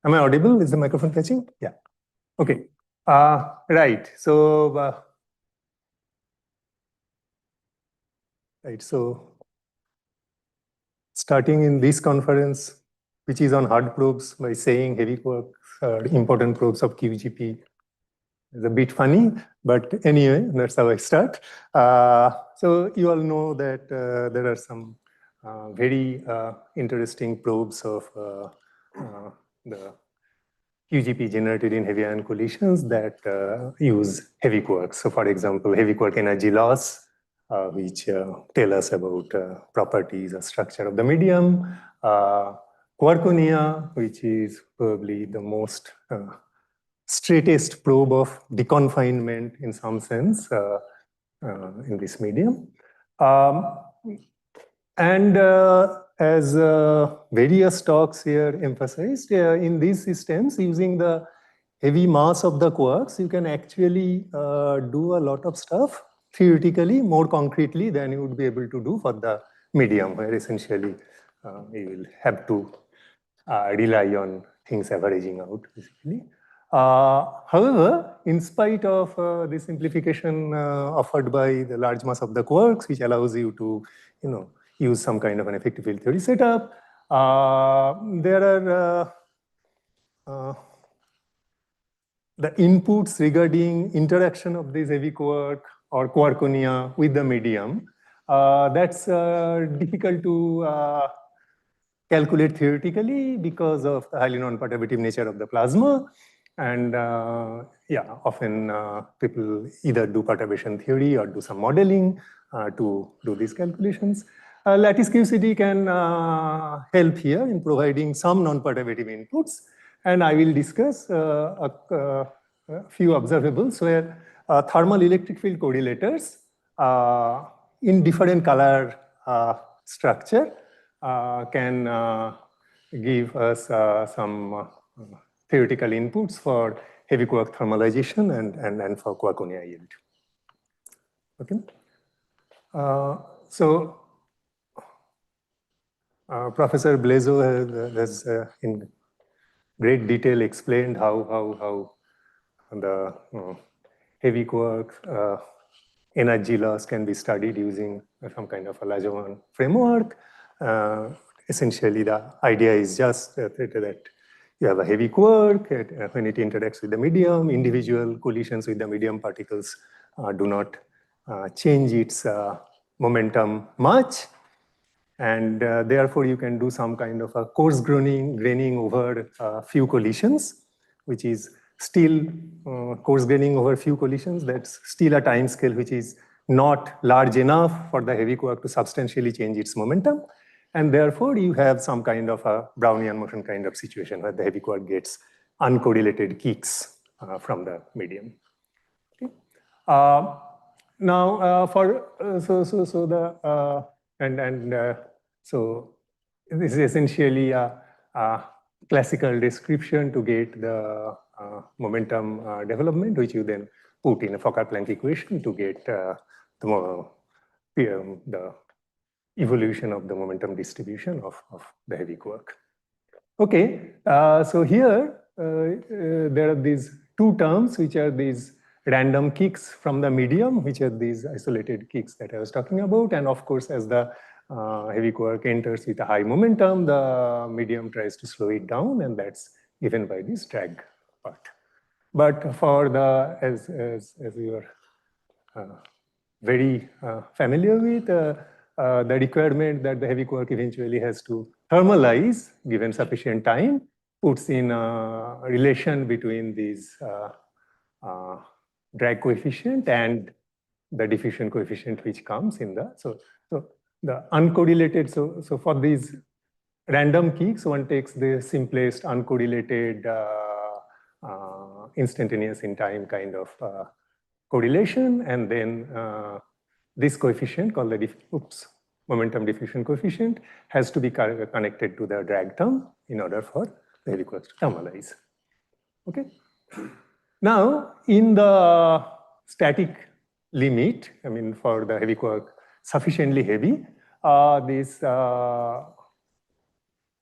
Am I audible? Is the microphone catching? Yeah. Okay. Right. So, starting in this conference, which is on hard probes, by saying heavy quarks are important probes of QGP, is a bit funny, but anyway, that's how I start. So you all know that there are some very interesting probes of the QGP generated in heavy ion collisions that use heavy quarks. So for example, heavy quark energy loss, which tell us about properties or structure of the medium. Quarkonia, which is probably the most straightest probe of deconfinement in some sense in this medium. As various talks here emphasized, in these systems, using the heavy mass of the quarks, you can actually do a lot of stuff theoretically, more concretely than you would be able to do for the medium, where essentially you will have to rely on things averaging out, basically. However, in spite of the simplification offered by the large mass of the quarks, which allows you to, use some kind of an effective field theory setup, there are the inputs regarding interaction of this heavy quark or quarkonia with the medium. That's difficult to calculate theoretically because of the highly non-perturbative nature of the plasma. And yeah, often people either do perturbation theory or do some modeling to do these calculations. Lattice QCD can help here in providing some non-perturbative inputs. And I will discuss a few observables where thermal electric field correlators in different color structure can give us some theoretical inputs for heavy quark thermalization and for quarkonia yield. Okay. So Professor Blezo has in great detail explained how the heavy quark energy loss can be studied using some kind of a Lajovan framework. Essentially, the idea is just that you have a heavy quark, when it interacts with the medium, individual collisions with the medium particles do not change its momentum much. And therefore, you can do some kind of a coarse graining over a few collisions, which is still coarse graining over a few collisions. That's still a time scale which is not large enough for the heavy quark to substantially change its momentum. And therefore, you have some kind of a Brownian motion kind of situation where the heavy quark gets uncorrelated kicks from the medium. Okay. Now, so this is essentially a classical description to get the momentum development, which you then put in a Fokker-Planck equation to get the evolution of the momentum distribution of the heavy quark. Okay, so here there are these two terms, which are these random kicks from the medium, which are these isolated kicks that I was talking about. And of course, as the heavy quark enters with a high momentum, the medium tries to slow it down, and that's given by this drag part. But for the, as we are very familiar with, the requirement that the heavy quark eventually has to thermalize given sufficient time puts in a relation between these drag coefficient and the diffusion coefficient which comes in the, so the uncorrelated, so for these random kicks, one takes the simplest uncorrelated instantaneous in time kind of correlation, and then this coefficient called the momentum diffusion coefficient has to be connected to the drag term in order for the heavy quarks to thermalize. Okay. Now, in the static limit, I mean, for the heavy quark sufficiently heavy, this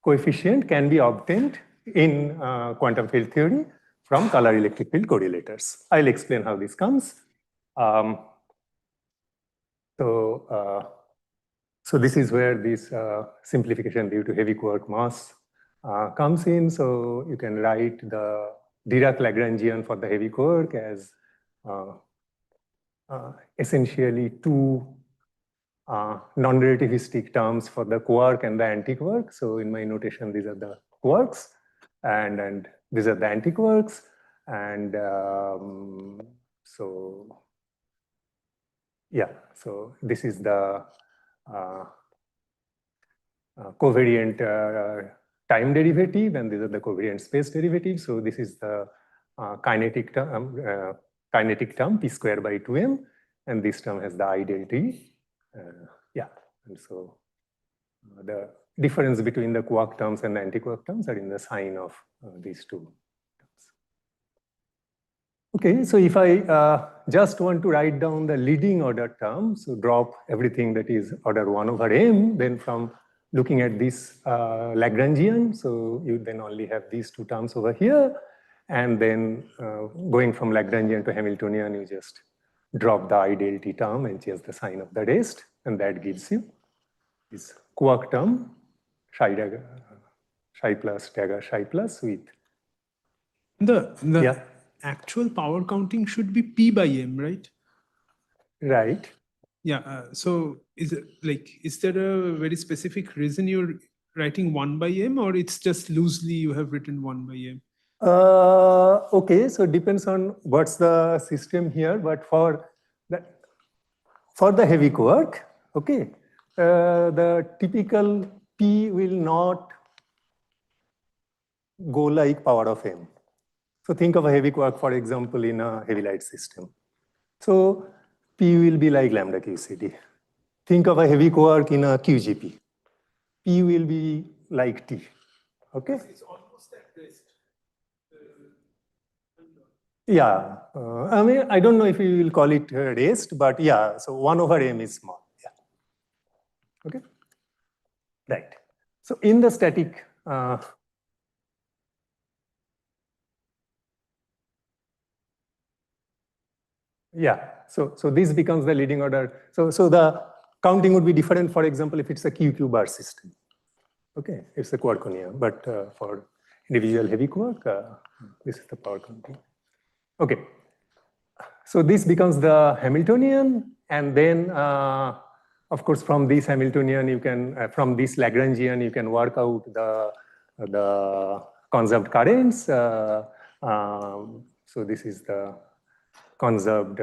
coefficient can be obtained in quantum field theory from color electric field correlators. I'll explain how this comes. So this is where this simplification due to heavy quark mass comes in. So you can write the Dirac-Lagrangian for the heavy quark as essentially two non-relativistic terms for the quark and the anti-quark. So in my notation, these are the quarks, and these are the anti-quarks. And so yeah, so this is the covariant time derivative, and these are the covariant space derivatives. So this is the kinetic term p square by 2m, and this term has the I del t. Yeah, and so the difference between the quark terms and the anti-quark terms are in the sign of these two terms. Okay, so if I just want to write down the leading order term, so drop everything that is order 1 over m, then from looking at this Lagrangian, so you then only have these two terms over here, and then going from Lagrangian to Hamiltonian, you just drop the I del t term and change the sign of the rest, and that gives you this quark term, psi dagger, psi plus dagger, psi plus with the actual power counting should be p by m, right? Right. Yeah. So is there a very specific reason you're writing 1 by m, or it's just loosely you have written 1 by m? Okay, so it depends on what's the system here, but for the heavy quark, okay, the typical P will not go like power of m. So think of a heavy quark, for example, in a heavy light system. So P will be like lambda QCD. Think of a heavy quark in a QGP. P will be like T. Okay. It's almost at rest. Yeah, I mean, I don't know if we will call it rest, but yeah, so 1 over m is small. Yeah. Okay. Right. So in the static, yeah, so this becomes the leading order. So the counting would be different, for example, if it's a QQ bar system. Okay, it's a quarkonia, but for individual heavy quark, this is the power counting. Okay, so this becomes the Hamiltonian, and then of course from this Hamiltonian you can, from this Lagrangian you can work out the conserved currents. So this is the conserved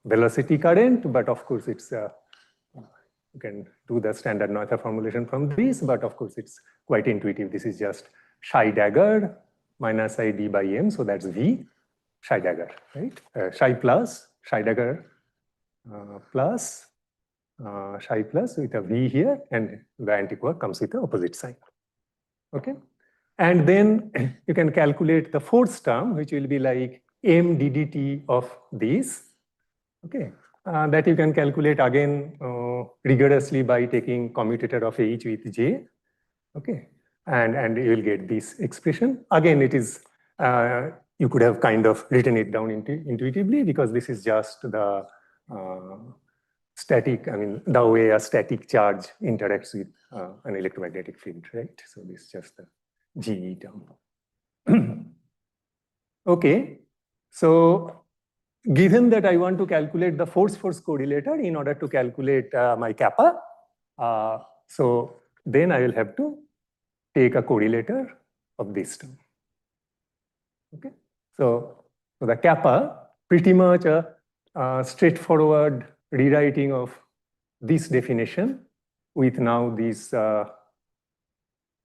velocity current, but of course it's you can do the standard Noether formulation from this, but of course it's quite intuitive. This is just psi dagger minus I d by m, so that's v, psi dagger, right? Psi plus, psi dagger plus, psi plus with a v here, and the antiquark comes with the opposite sign. Okay, and then you can calculate the fourth term, which will be like m ddt of this. Okay, that you can calculate again rigorously by taking commutator of h with j. Okay, and you will get this expression. Again, it is, you could have kind of written it down intuitively, because this is just the static, I mean, the way a static charge interacts with an electromagnetic field, right? So this is just the GE term. Okay, so given that I want to calculate the force-force correlator in order to calculate my kappa, so then I will have to take a correlator of this term. Okay, so the kappa, pretty much a straightforward rewriting of this definition with now these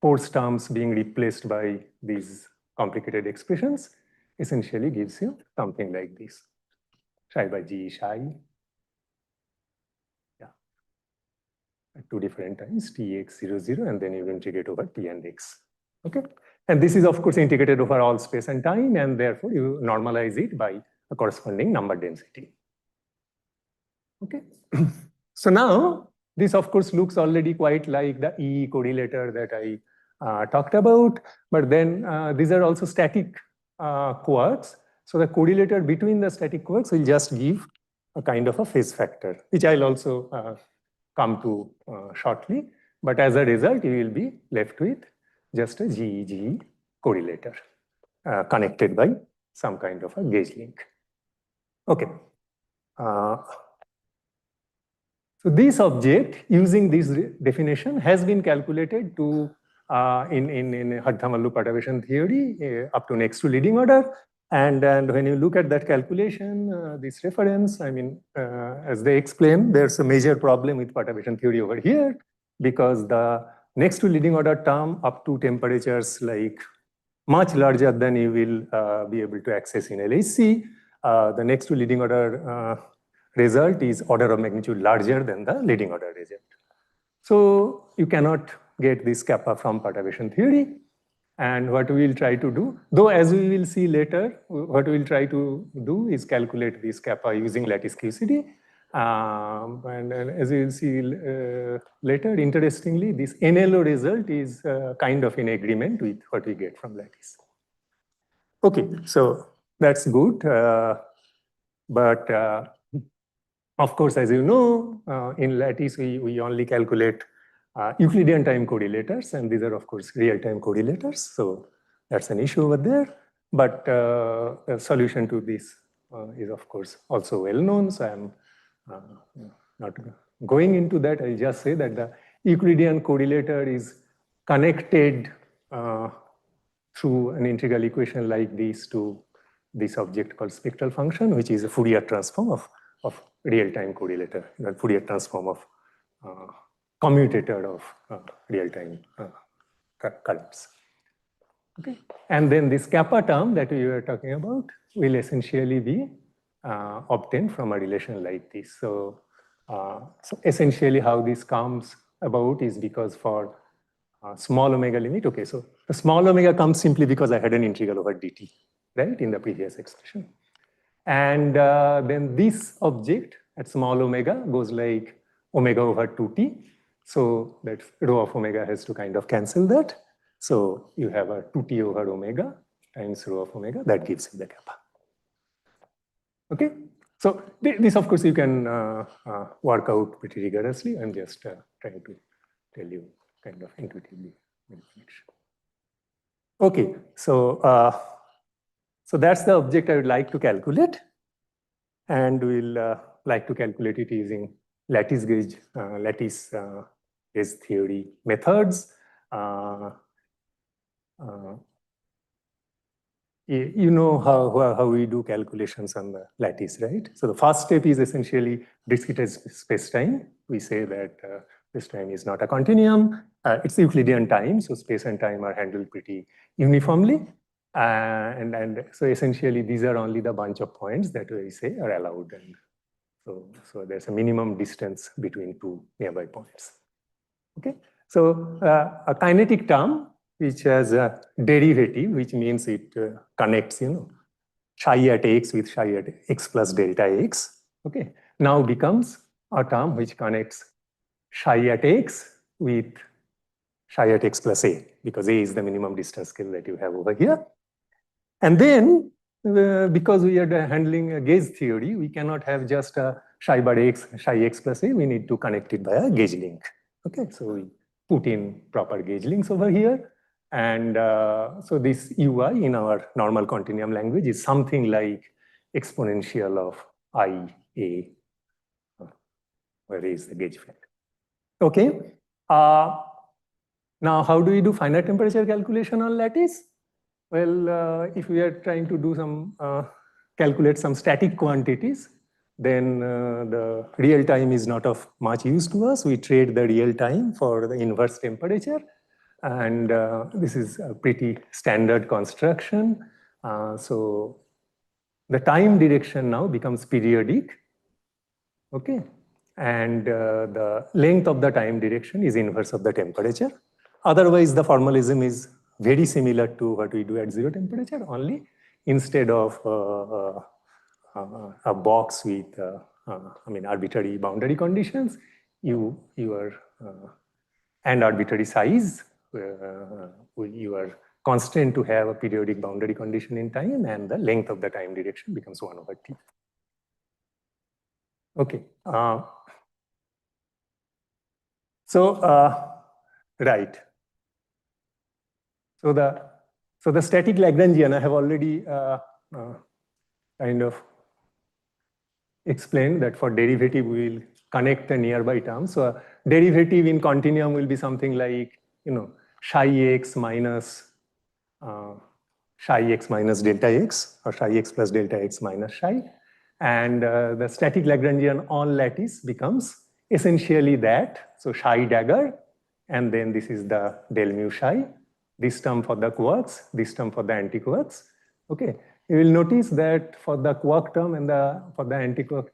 force terms being replaced by these complicated expressions, essentially gives you something like this. Psi by G psi. Yeah. At 2 different times, Tx 00, and then you integrate over T and X. Okay. And this is, of course, integrated over all space and time, and therefore you normalize it by a corresponding number density. Okay. So now, this, of course, looks already quite like the E correlator that I talked about. But then these are also static quarks. So the correlator between the static quarks will just give a kind of a phase factor, which I'll also come to shortly. But as a result, you will be left with just a GE correlator connected by some kind of a gauge link. Okay. So this object, using this definition, has been calculated to in Hadronic perturbation theory up to next to leading order. And when you look at that calculation, this reference, I mean, as they explain, there's a major problem with perturbation theory over here, because the next to leading order term up to temperatures like much larger than you will be able to access in LHC, the next to leading order result is order of magnitude larger than the leading order result. So you cannot get this kappa from perturbation theory. And what we will try to do, though as we will see later, what we will try to do is calculate this kappa using lattice QCD. And as we will see later, interestingly, this NLO result is kind of in agreement with what we get from lattice. Okay, so that's good. But of course, as you know, in lattice, we only calculate Euclidean time correlators, and these are, of course, real-time correlators. So that's an issue over there. But a solution to this is, of course, also well known. So I'm not going into that. I'll just say that the Euclidean correlator is connected through an integral equation like this to this object called spectral function, which is a Fourier transform of real-time correlator, Fourier transform of commutator of real-time currents. Okay, and then this kappa term that we were talking about will essentially be obtained from a relation like this. So, so essentially, how this comes about is because for small omega limit. Okay, so the small omega comes simply because I had an integral over dt, right, in the previous expression. And then this object at small omega goes like omega over 2t. So that rho of omega has to kind of cancel that. So you have a 2t over omega times rho of omega. That gives you the kappa. Okay. So this, of course, you can work out pretty rigorously. I'm just trying to tell you kind of intuitively. Okay. So so that's the object I would like to calculate. And we'll like to calculate it using lattice gauge theory methods. You know how we do calculations on the lattice, right? So the first step is essentially discretized space-time. We say that space-time is not a continuum. It's Euclidean time, so space and time are handled pretty uniformly. And so essentially, these are only the bunch of points that we say are allowed. And so there's a minimum distance between two nearby points. Okay, so a kinetic term which has a derivative, which means it connects, psi at x with psi at x plus delta x. Okay, now becomes a term which connects psi at x with psi at x plus a, because a is the minimum distance scale that you have over here. And then, because we are handling a gauge theory, we cannot have just a psi bar x, psi x plus a. We need to connect it by a gauge link. Okay, so we put in proper gauge links over here. And so this ui in our normal continuum language is something like exponential of ia, where is the gauge field. Okay. Now, how do we do finite temperature calculation on lattice? Well, if we are trying to do some calculate some static quantities, then the real time is not of much use to us. We trade the real time for the inverse temperature. And this is a pretty standard construction. So the time direction now becomes periodic. Okay. And the length of the time direction is inverse of the temperature. Otherwise, the formalism is very similar to what we do at zero temperature, only instead of a box with arbitrary boundary conditions, you are and arbitrary size, you are constrained to have a periodic boundary condition in time, and the length of the time direction becomes 1 over t. Okay. Right. So the static Lagrangian I have already kind of explained that for derivative we will connect the nearby terms. So a derivative in continuum will be something like psi x minus delta x, or psi x plus delta x minus psi, and the static Lagrangian on lattice becomes essentially that. So psi dagger, and then this is the del mu psi, this term for the quarks, this term for the antiquarks. Okay, you will notice that for the quark term and for the antiquark,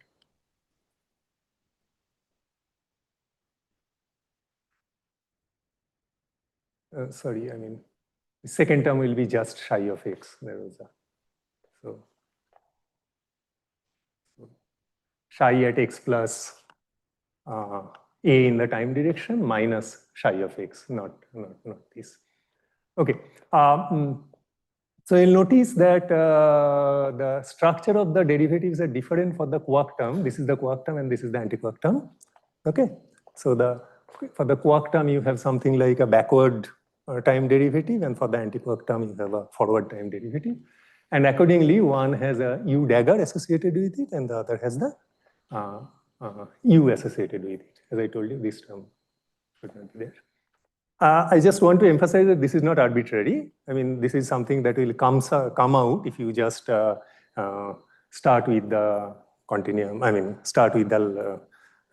sorry, I mean the second term will be just psi of x. There was a so psi at x plus a in the time direction minus psi of x, not this. Okay. So you'll notice that the structure of the derivatives are different for the quark term. This is the quark term and this is the antiquark term. Okay. So for the quark term, you have something like a backward time derivative, and for the antiquark term, you have a forward time derivative. And accordingly, one has a u dagger associated with it, and the other has the u associated with it. As I told you, this term should not be there. I just want to emphasize that this is not arbitrary. I mean, this is something that will come out if you just start with the continuum. I mean, start with the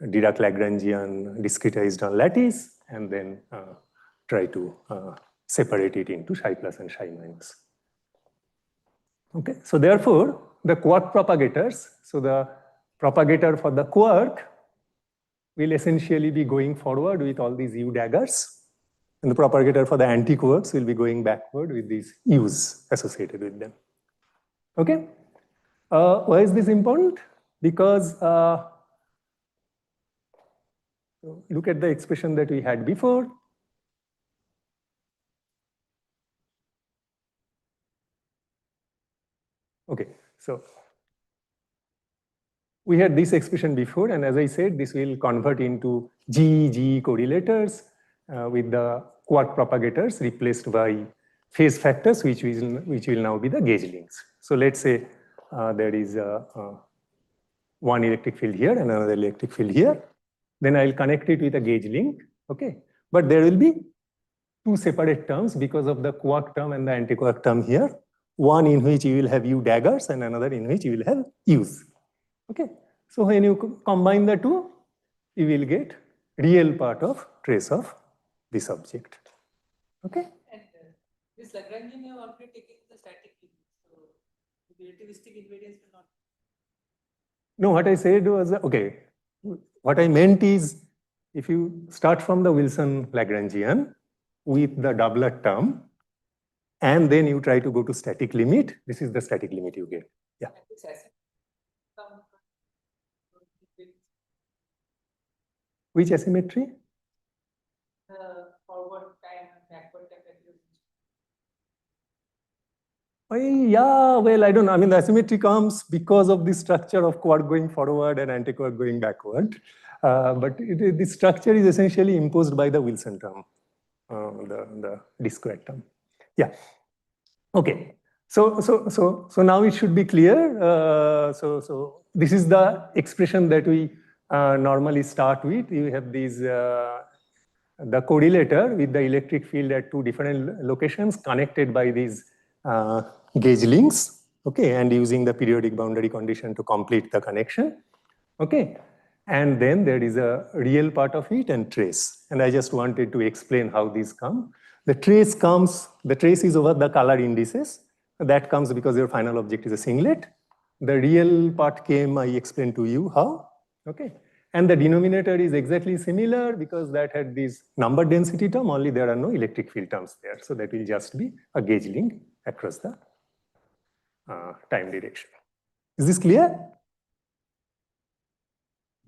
Dirac-Lagrangian discretized on lattice, and then try to separate it into psi plus and psi minus. Okay, so therefore, the quark propagators, so the propagator for the quark will essentially be going forward with all these u daggers, and the propagator for the antiquarks will be going backward with these u's associated with them. Okay, why is this important? Because look at the expression that we had before. Okay, so we had this expression before, and as I said, this will convert into G correlators with the quark propagators replaced by phase factors, which will now be the gauge links. So let's say there is one electric field here and another electric field here. Then I'll connect it with a gauge link. Okay, but there will be two separate terms because of the quark term and the antiquark term here. One in which you will have u daggers and another in which you will have u's. Okay, so when you combine the two, you will get real part of trace of this object. Okay. And this Lagrangian you have already taken the static limit, so the relativistic invariance will not. No, what I said was okay. What I meant is, if you start from the Wilson Lagrangian with the doublet term, and then you try to go to static limit, this is the static limit you get. Yeah. Which asymmetry? The forward time and backward time. Yeah, well, I don't know. I mean, the asymmetry comes because of the structure of quark going forward and antiquark going backward. But the structure is essentially imposed by the Wilson term, the discrete term. Yeah. Okay. So now it should be clear. So this is the expression that we normally start with. You have these the correlator with the electric field at two different locations connected by these gauge links. Okay, and using the periodic boundary condition to complete the connection. Okay, and then there is a real part of it and trace. And I just wanted to explain how these come. The trace is over the color indices. That comes because your final object is a singlet. The real part came, I explained to you how. Okay, and the denominator is exactly similar because that had this number density term, only there are no electric field terms there. So that will just be a gauge link across the time direction. Is this clear?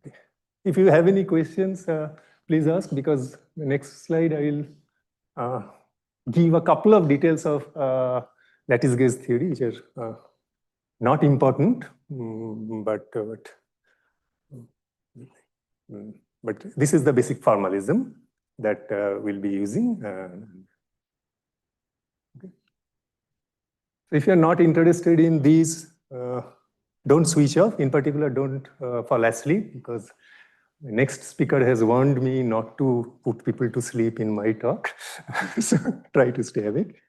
Okay. If you have any questions, please ask, because the next slide I will give a couple of details of lattice gauge theory, which are not important, but this is the basic formalism that we'll be using. Okay. So if you're not interested in these, don't switch off. In particular, don't fall asleep, because the next speaker has warned me not to put people to sleep in my talk. So try to stay awake.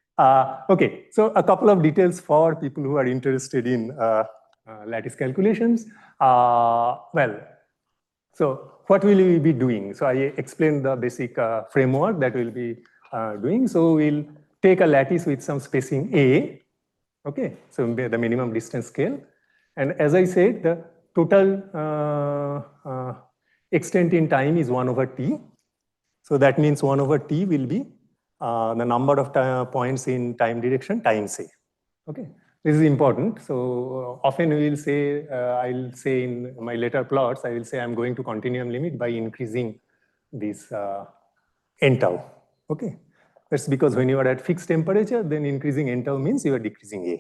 Okay, so a couple of details for people who are interested in lattice calculations. Well, so what will we be doing? So I explained the basic framework that we'll be doing. So we'll take a lattice with some spacing A. Okay, so the minimum distance scale. And as I said, the total extent in time is 1/t. So that means 1/t will be the number of points in time direction times A. Okay, this is important. So often we will say, I'll say in my later plots, I will say I'm going to continuum limit by increasing this n tau. Okay, that's because when you are at fixed temperature, then increasing n tau means you are decreasing A.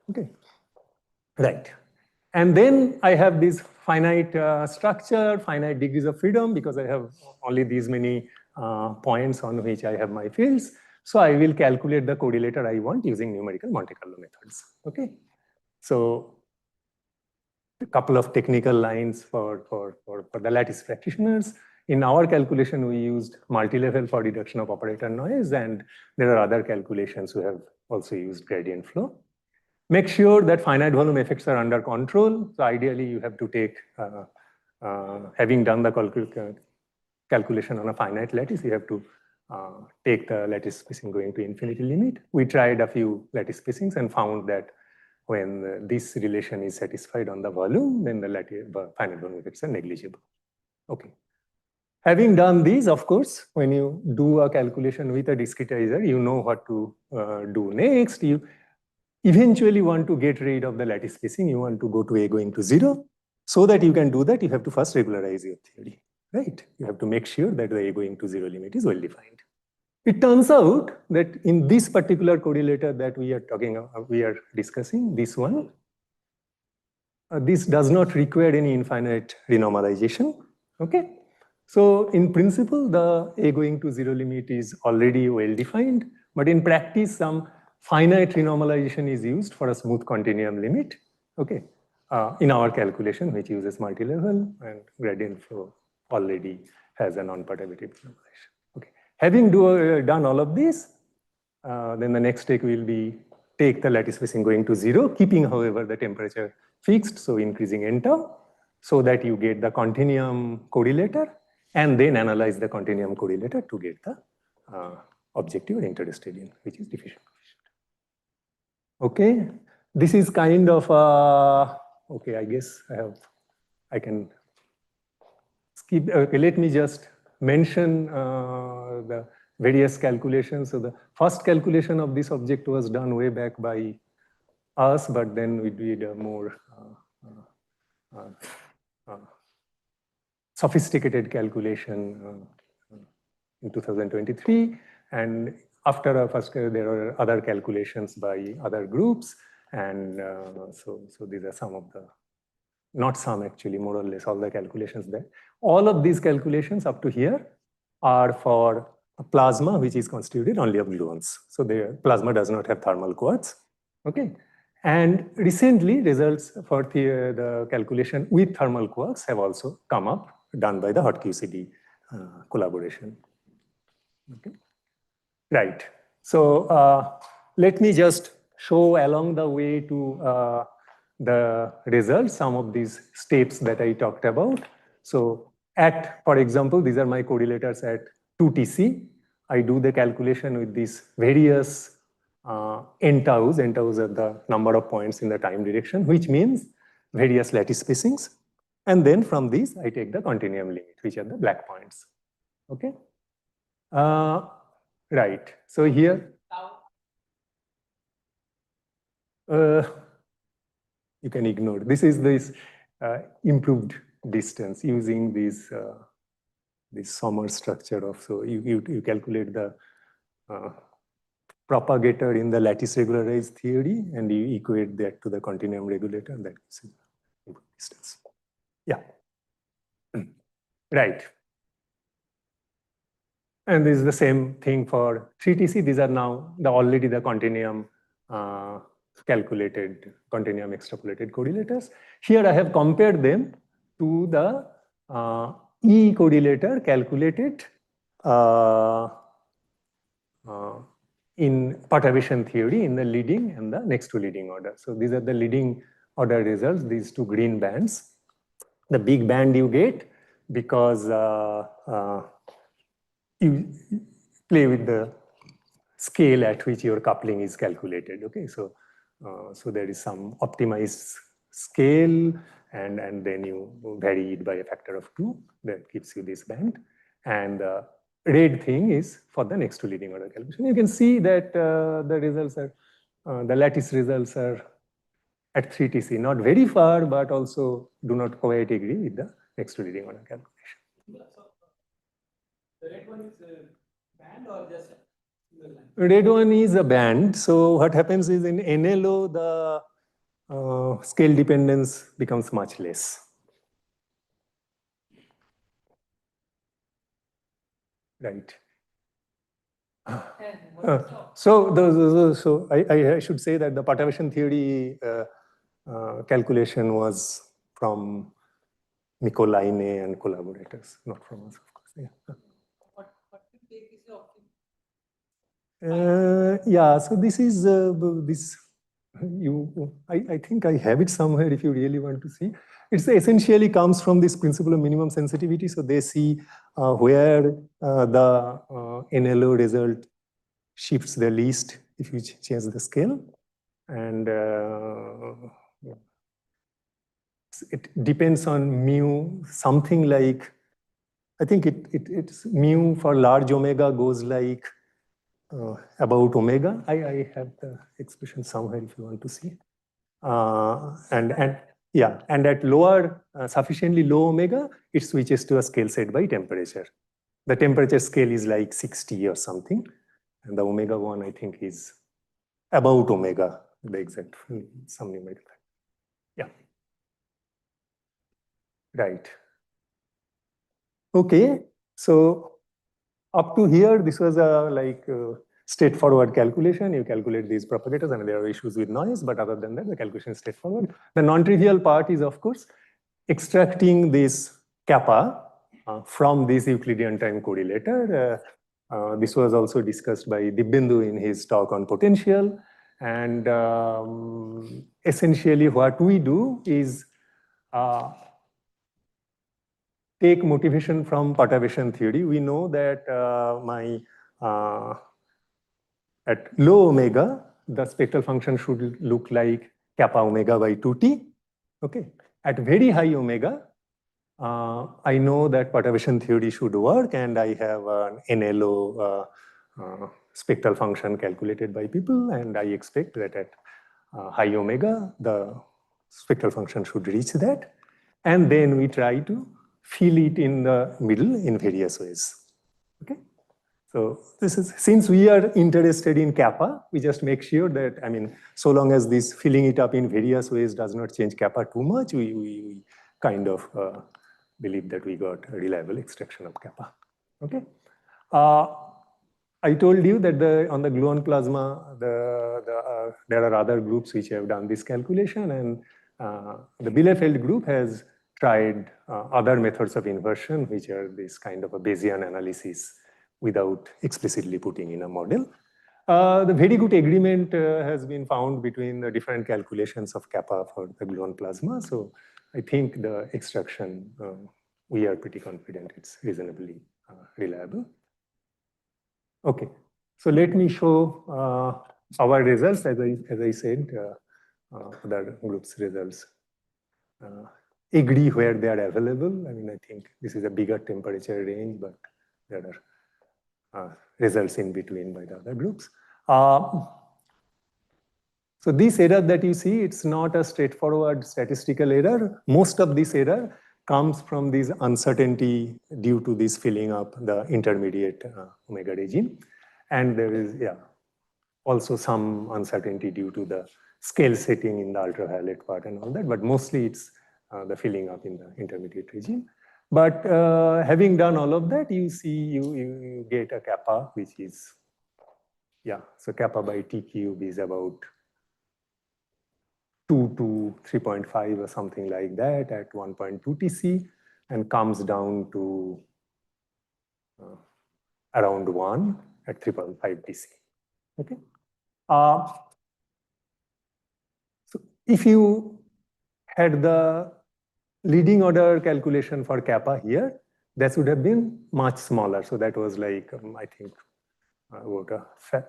Okay, right. And then I have this finite structure, finite degrees of freedom, because I have only these many points on which I have my fields. So I will calculate the correlator I want using numerical Monte Carlo methods. Okay, so a couple of technical lines for the lattice practitioners. In our calculation, we used multi-level for reduction of operator noise, and there are other calculations who have also used gradient flow. Make sure that finite volume effects are under control. So ideally, you have to take, having done the calculation on a finite lattice, you have to take the lattice spacing going to infinity limit. We tried a few lattice spacings and found that when this relation is satisfied on the volume, then the finite volume effects are negligible. Okay. Having done these, of course, when you do a calculation with a discretizer, you know what to do next. You eventually want to get rid of the lattice spacing. You want to go to A going to 0. So that you can do that, you have to first regularize your theory, right? You have to make sure that the A going to 0 limit is well defined. It turns out that in this particular correlator that we are discussing, this one, this does not require any infinite renormalization. Okay, so in principle, the A going to 0 limit is already well defined, but in practice, some finite renormalization is used for a smooth continuum limit. Okay, in our calculation, which uses multi-level, and gradient flow already has a non-perturbative renormalization. Okay, having done all of this, then the next step will be take the lattice spacing going to 0, keeping, however, the temperature fixed, so increasing n tau, so that you get the continuum correlator, and then analyze the continuum correlator to get the objective you're interested in, which is diffusion coefficient. Okay, this is kind of okay, I guess I can skip. Okay, let me just mention the various calculations. So the first calculation of this object was done way back by us, but then we did a more sophisticated calculation in 2023. And after first, there are other calculations by other groups. And so these are some of the, not some actually, more or less all the calculations there. All of these calculations up to here are for a plasma, which is constituted only of gluons. So the plasma does not have thermal quarks. Okay. And recently, results for the calculation with thermal quarks have also come up, done by the hot QCD collaboration. Okay. Right. So let me just show along the way to the results, some of these steps that I talked about. So for example, these are my correlators at 2Tc. I do the calculation with these various n taus. N taus are the number of points in the time direction, which means various lattice spacings. And then from these, I take the continuum limit, which are the black points. Okay. Right. So here, you can ignore. This is this improved distance using this Saumen structure of, so you calculate the propagator in the lattice regularized theory, and you equate that to the continuum regulator, that gives you input distance. Yeah. Right. And this is the same thing for 3TC. These are now already the continuum calculated, continuum extrapolated correlators. Here I have compared them to the E correlator calculated in perturbation theory in the leading and the next to leading order. So these are the leading order results, these two green bands. The big band you get because you play with the scale at which your coupling is calculated. Okay, so so there is some optimized scale, and then you vary it by a factor of 2. That gives you this band. And the red thing is for the next to leading order calculation. You can see that the results are the lattice results are at 3TC, not very far, but also do not quite agree with the next to leading order calculation. So, the red one is a band or just a single line? Red one is a band. So what happens is in NLO, the scale dependence becomes much less. Right. So I should say that the perturbation theory calculation was from Mikolaine and collaborators, not from us, of course. Yeah. What you take is the Yeah. So this is this. I think I have it somewhere. If you really want to see, it essentially comes from this principle of minimum sensitivity. So they see where the NLO result shifts the least if you change the scale, and it depends on mu, something like, I think it's mu for large omega goes like about omega. I have the expression somewhere if you want to see. And yeah, and at lower, sufficiently low omega, it switches to a scale set by temperature. The temperature scale is like 60 or something, and the omega one I think is about omega, the exact some numerical. Yeah. Right. Okay. So up to here, this was a straightforward calculation. You calculate these propagators, and there are issues with noise, but other than that, the calculation is straightforward. The non-trivial part is, of course, extracting this kappa from this Euclidean time correlator. This was also discussed by Dibyendu in his talk on potential. And essentially what we do is take motivation from perturbation theory. We know that at low omega, the spectral function should look like kappa omega by 2t. Okay. At very high omega, I know that perturbation theory should work, and I have an NLO spectral function calculated by people, and I expect that at high omega, the spectral function should reach that. And then we try to fill it in the middle in various ways. Okay. So this is, since we are interested in kappa, we just make sure that, I mean, so long as this filling it up in various ways does not change kappa too much, we kind of believe that we got a reliable extraction of kappa. Okay. I told you that on the gluon plasma, there are other groups which have done this calculation, and the Bielefeld group has tried other methods of inversion, which are this kind of a Bayesian analysis without explicitly putting in a model. The very good agreement has been found between the different calculations of kappa for the gluon plasma. So I think the extraction, we are pretty confident it's reasonably reliable. Okay, so let me show our results. As I said, other groups' results agree where they are available. I mean, I think this is a bigger temperature range, but there are results in between by the other groups. So this error that you see, it's not a straightforward statistical error. Most of this error comes from this uncertainty due to this filling up the intermediate omega regime. And there is, also some uncertainty due to the scale setting in the ultraviolet part and all that, but mostly it's the filling up in the intermediate regime. But having done all of that, you see, you get a kappa, which is, so kappa by T cube is about 2 to 3.5 or something like that at 1.2 Tc, and comes down to around 1 at 3.5 Tc. Okay. So if you had the leading order calculation for kappa here, that would have been much smaller. So that was like, I think, about a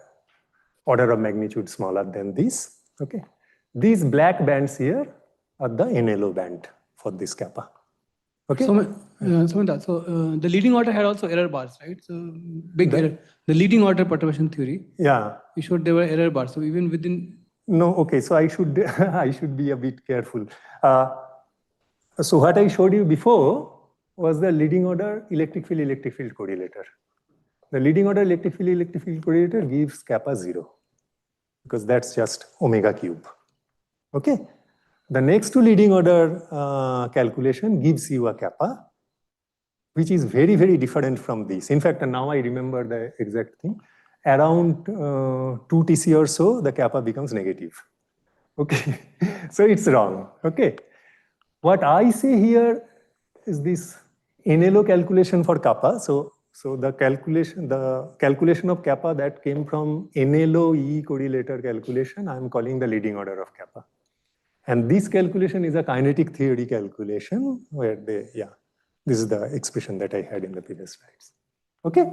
order of magnitude smaller than this. Okay. These black bands here are the NLO band for this kappa. Okay. So the leading order had also error bars, right? So big error. The leading order perturbation theory. Yeah. You showed there were error bars. So even within. No. Okay. So I should be a bit careful. So what I showed you before was the leading order electric field correlator. The leading order electric field correlator gives kappa 0 because that's just omega cube. Okay. The next to leading order calculation gives you a kappa, which is very, very different from this. In fact, now I remember the exact thing. Around 2 Tc or so, the kappa becomes negative. Okay. So it's wrong. Okay. What I say here is this NLO calculation for kappa. So the calculation of kappa that came from NLO E correlator calculation, I'm calling the leading order of kappa. And this calculation is a kinetic theory calculation where this is the expression that I had in the previous slides. Okay.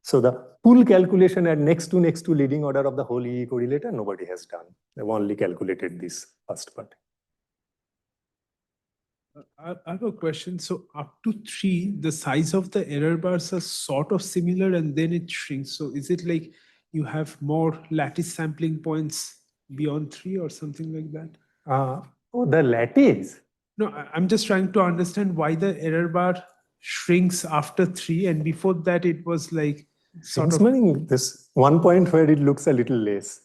So the full calculation at next to leading order of the whole E correlator, nobody has done. They've only calculated this first part. I have a question. So up to 3, the size of the error bars are sort of similar and then it shrinks. So is it like you have more lattice sampling points beyond 3 or something like that? The lattice? No, I'm just trying to understand why the error bar shrinks after 3 and before that it was like sort of... This one point where it looks a little less.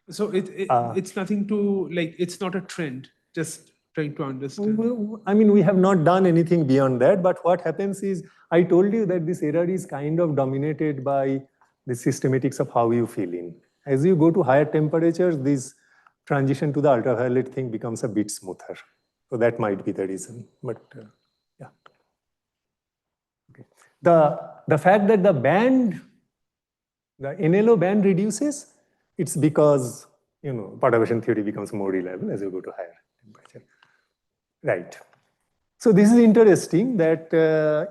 So it's nothing to like, it's not a trend, just trying to understand. I mean, we have not done anything beyond that, but what happens is, I told you that this error is kind of dominated by the systematics of how you fill in. As you go to higher temperatures, this transition to the ultraviolet thing becomes a bit smoother. So that might be the reason, but yeah. Okay. The fact that the NLO band reduces, it's because, perturbation theory becomes more reliable as you go to higher temperature. Right. So this is interesting that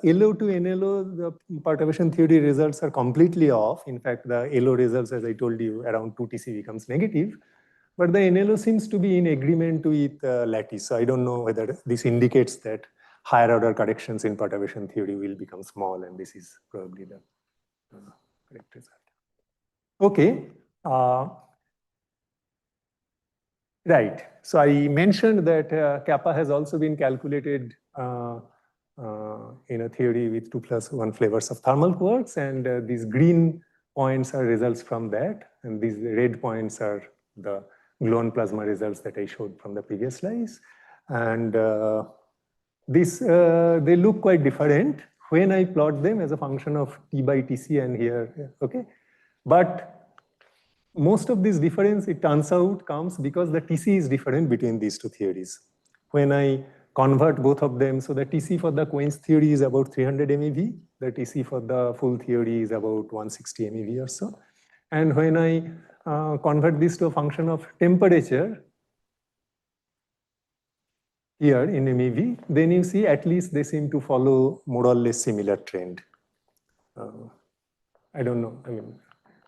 LO to NLO, the perturbation theory results are completely off. In fact, the LO results, as I told you, around 2 Tc becomes negative. But the NLO seems to be in agreement with lattice. So I don't know whether this indicates that higher order corrections in perturbation theory will become small, and this is probably the correct result. Okay. Right. So I mentioned that kappa has also been calculated in a theory with 2+1 flavors of thermal quarks, and these green points are results from that, and these red points are the Gluon plasma results that I showed from the previous slides. And they look quite different when I plot them as a function of T by Tc and here, okay? But most of this difference, it turns out, comes because the Tc is different between these two theories. When I convert both of them, so the Tc for the Quench theory is about 300 MeV, the Tc for the full theory is about 160 MeV or so. And when I convert this to a function of temperature here in MeV, then you see at least they seem to follow more or less similar trend. I don't know, I mean,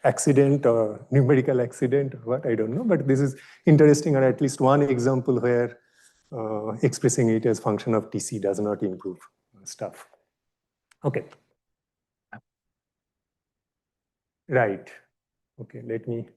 accident or numerical accident or what, I don't know, but this is interesting, or at least one example where expressing it as function of Tc does not improve stuff. Okay. Right. Okay, let me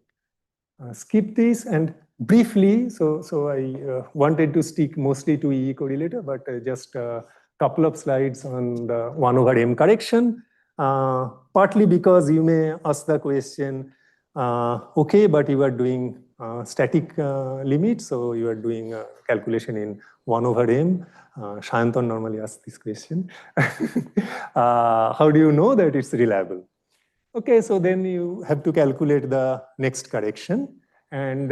skip this and briefly, so I wanted to stick mostly to E correlator, but just a couple of slides on the 1/m correction. Partly because you may ask the question, okay, but you are doing static limit, so you are doing calculation in 1/m. Sayantan normally asks this question. How do you know that it's reliable? Okay, so then you have to calculate the next correction, and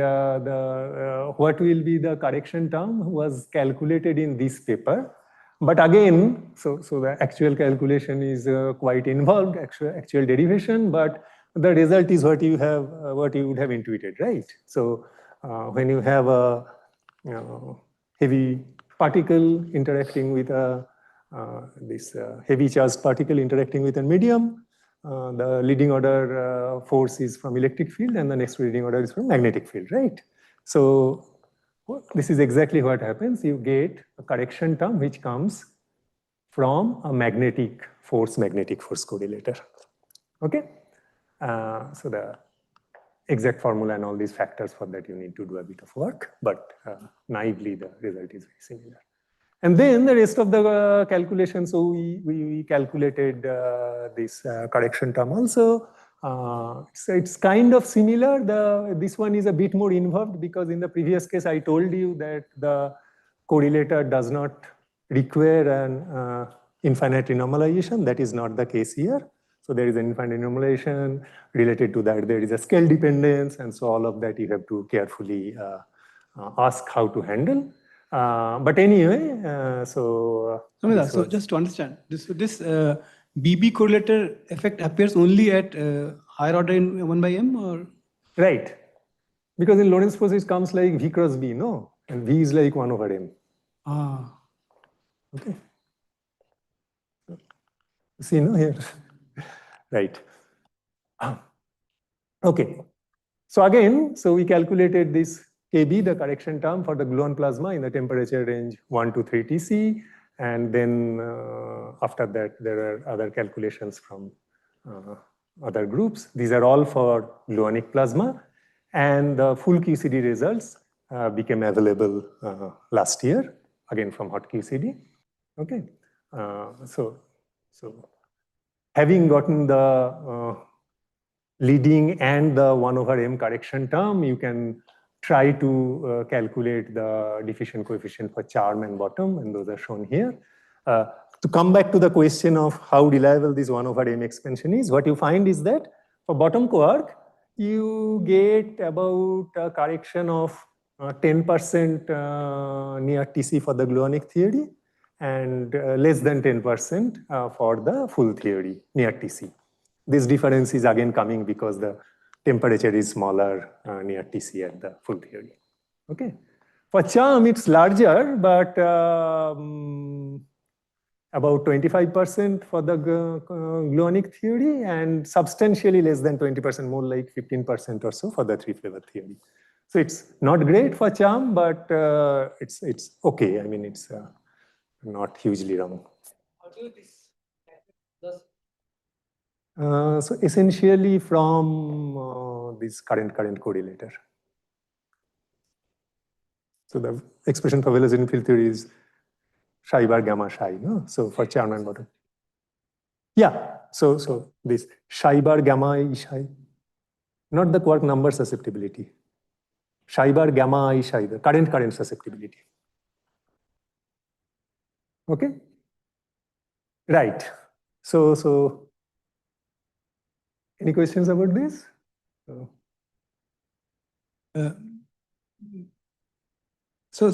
what will be the correction term was calculated in this paper. But again, so the actual calculation is quite involved, actual derivation, but the result is what you have, what you would have intuited, right? So when you have a heavy particle interacting with a this heavy charged particle interacting with a medium, the leading order force is from electric field, and the next leading order is from magnetic field, right? So this is exactly what happens. You get a correction term which comes from a magnetic force correlator. Okay? So the exact formula and all these factors for that you need to do a bit of work, but naively the result is very similar. And then the rest of the calculation, so we calculated this correction term also. So it's kind of similar. This one is a bit more involved because in the previous case I told you that the correlator does not require an infinite renormalization. That is not the case here. So there is an infinite renormalization. Related to that, there is a scale dependence, and so all of that you have to carefully ask how to handle. But anyway, so just to understand, this BB correlator effect appears only at higher order in 1/m, or? Right, because in Lorentz process it comes like V cross B, no? And V is like 1/m. Ah. Okay. See, no, here. Right. Okay. So again, so we calculated this Kb, the correction term for the gluon plasma in the temperature range 1 to 3 Tc. And then after that, there are other calculations from other groups. These are all for gluonic plasma. And the full QCD results became available last year, again from hot QCD. Okay. So having gotten the leading and the 1/m correction term, you can try to calculate the diffusion coefficient for charm and bottom, and those are shown here. To come back to the question of how reliable this 1/m expansion is, what you find is that for bottom quark, you get about a correction of 10% near Tc for the gluonic theory, and less than 10% for the full theory near Tc. This difference is again coming because the temperature is smaller near Tc at the full theory. Okay. For charm, it's larger, but about 25% for the gluonic theory, and substantially less than 20%, more like 15% or so for the three-flavor theory. So it's not great for charm, but it's okay. I mean, it's not hugely wrong. How do you this? So essentially from this current correlator. So the expression for velocity field theory is psi bar gamma psi, no? So for charm and bottom. Yeah, so this psi bar gamma I psi, not the quark number susceptibility. Psi bar gamma I psi, the current susceptibility. Okay? Right. So any questions about this? So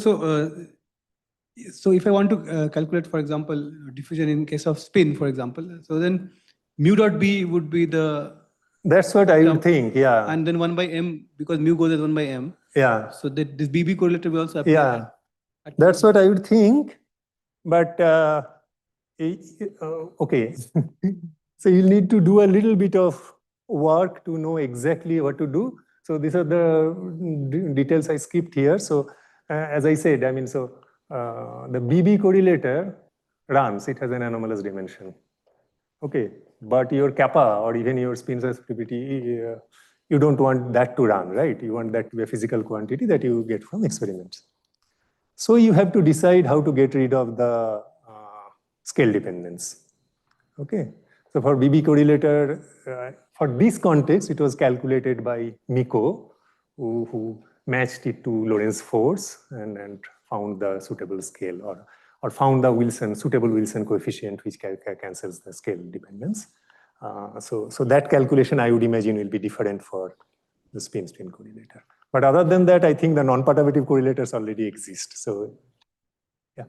if I want to calculate, for example, diffusion in case of spin, for example, so then mu dot B would be the. That's what I would think, yeah. And then 1/m, because mu goes as 1/m. Yeah. So that this BB correlator will also appear. Yeah. That's what I would think, but okay. So you'll need to do a little bit of work to know exactly what to do. So these are the details I skipped here. So as I said, I mean, so the BB correlator runs, it has an anomalous dimension. Okay, but your kappa or even your spin susceptibility, you don't want that to run, right? You want that to be a physical quantity that you get from experiments. So you have to decide how to get rid of the scale dependence. Okay, So for BB correlator, for this context, it was calculated by Miko, who matched it to Lorentz force and found the suitable scale or found the suitable Wilson coefficient which cancels the scale dependence. So that calculation I would imagine will be different for the spin-spin correlator. But other than that, I think the non-perturbative correlators already exist. So yeah.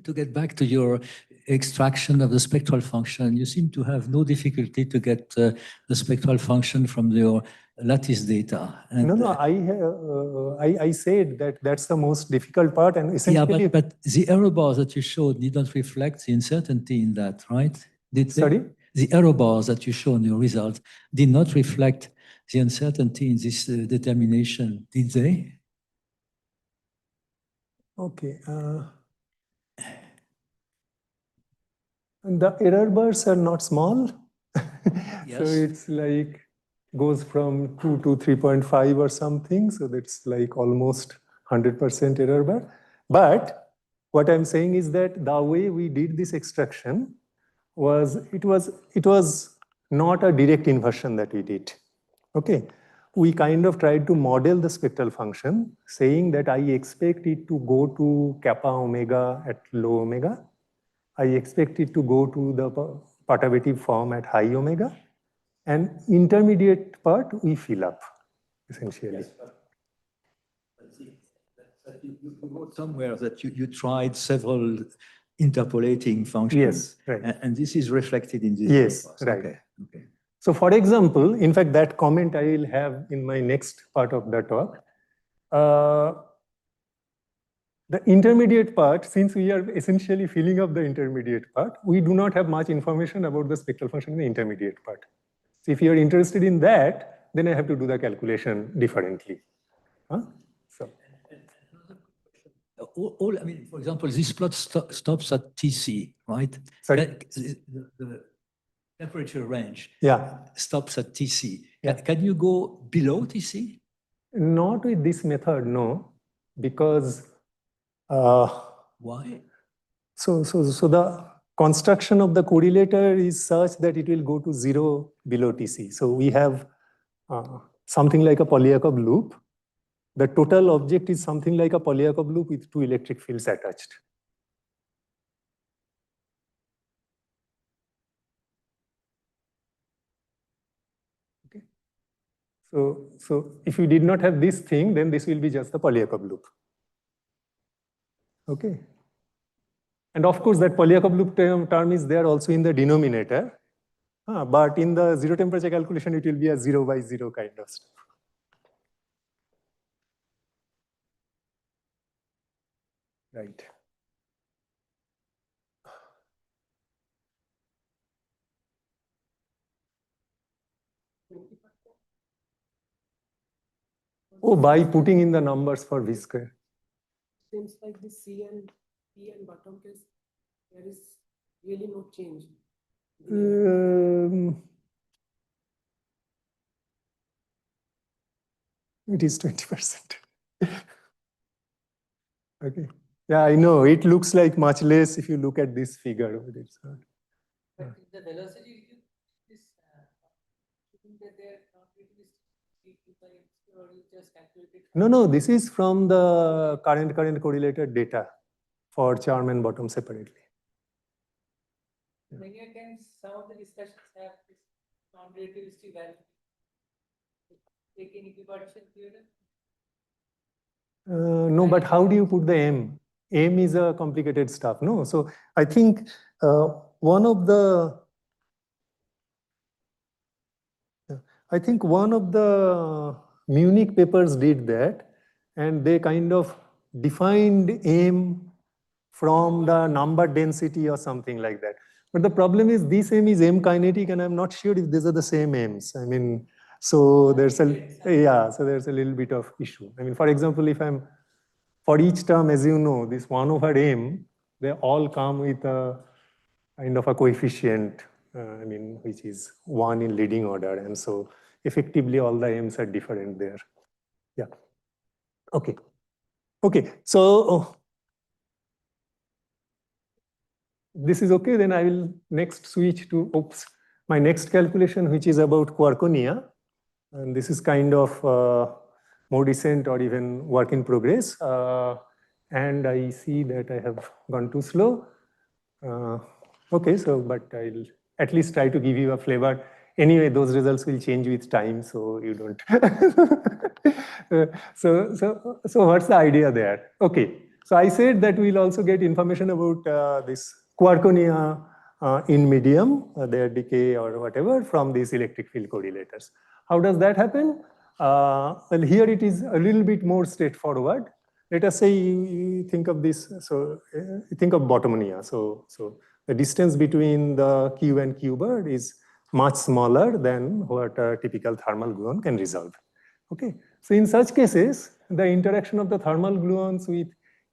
To get back to your extraction of the spectral function, you seem to have no difficulty to get the spectral function from your lattice data. And, no, I said that that's the most difficult part, and essentially. Yeah, but the error bars that you showed didn't reflect the uncertainty in that, right? Sorry? The error bars that you show in your results did not reflect the uncertainty in this determination, did they? Okay. And the error bars are not small. Yes. So it's like goes from 2 to 3.5 or something. So that's like almost 100% error bar. But what I'm saying is that the way we did this extraction was it was not a direct inversion that we did. Okay. We kind of tried to model the spectral function, saying that I expect it to go to kappa omega at low omega. I expect it to go to the perturbative form at high omega, and intermediate part we fill up, essentially. Yes, but you wrote somewhere that you tried several interpolating functions. Yes, right. And this is reflected in this. Yes, purpose. right. Okay. So for example, in fact, that comment I will have in my next part of the talk. The intermediate part, since we are essentially filling up the intermediate part, we do not have much information about the spectral function in the intermediate part. So if you are interested in that, then I have to do the calculation differently. Huh? So. I mean, for example, this plot stops at TC, right? Sorry? The temperature range stops at TC. Yeah. Can you go below TC? Not with this method, no, because why? So the construction of the correlator is such that it will go to 0 below TC. So we have something like a Polyakov loop. The total object is something like a Polyakov loop with 2 electric fields attached. Okay. So if you did not have this thing, then this will be just the Polyakov loop. Okay. And of course, that Polyakov loop term is there also in the denominator. But in the zero temperature calculation, it will be a 0 by 0 kind of stuff. Right. Oh, by putting in the numbers for V square. Seems like the C and P and bottom case, there is really no change. It is 20%. Okay. Yeah, I know. It looks like much less if you look at this figure. But it's not. But the velocity is that they are not really or you just calculate. No. This is from the current correlated data for charm and bottom separately. Many times, some of the discussions have this non-relativistic value. Take an equipartition theorem. No, but how do you put the M? M is a complicated stuff. No, so I think one of the Munich papers did that, and they kind of defined M from the number density or something like that. But the problem is this M is M kinetic, and I'm not sure if these are the same M's. I mean, so there's a little bit of issue. I mean, for example, if I'm for each term, as you know, this 1 over M, they all come with a kind of a coefficient, which is 1 in leading order. And so effectively all the M's are different there. Yeah. Okay. So this is okay, then I will next switch to my next calculation, which is about quarkonia. And this is kind of more recent or even work in progress. And I see that I have gone too slow. Okay, so but I'll at least try to give you a flavor. Anyway, those results will change with time, so you don't. So what's the idea there? Okay, so I said that we'll also get information about this quarkonia in medium, their decay or whatever from these electric field correlators. How does that happen? Well, here it is a little bit more straightforward. Let us say you think of this, so think of bottomonia. So the distance between the Q and Q bar is much smaller than what a typical thermal gluon can resolve. Okay, so in such cases, the interaction of the thermal gluons with